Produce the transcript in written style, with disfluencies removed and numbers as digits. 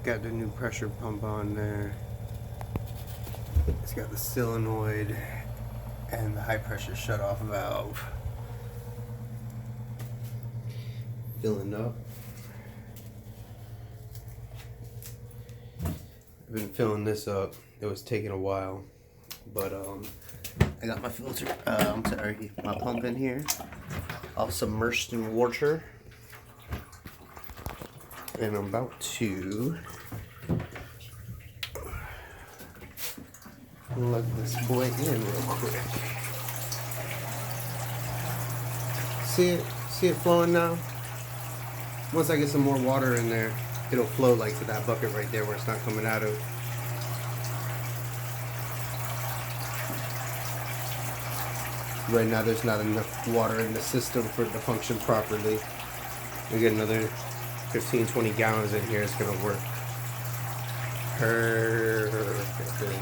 Got the new pressure pump on there. It's got the solenoid and the high pressure shutoff valve. Filling up. I've been filling this up. It was taking a while, but I got my filter. My pump in here, all submerged in water, and I'm about to plug this boy in real quick. See it flowing now? Once I get some more water in there, it'll flow like to that bucket right there where it's not coming out of. Right now there's not enough water in the system for it to function properly. We get another 15-20 gallons in here, it's gonna work perfectly.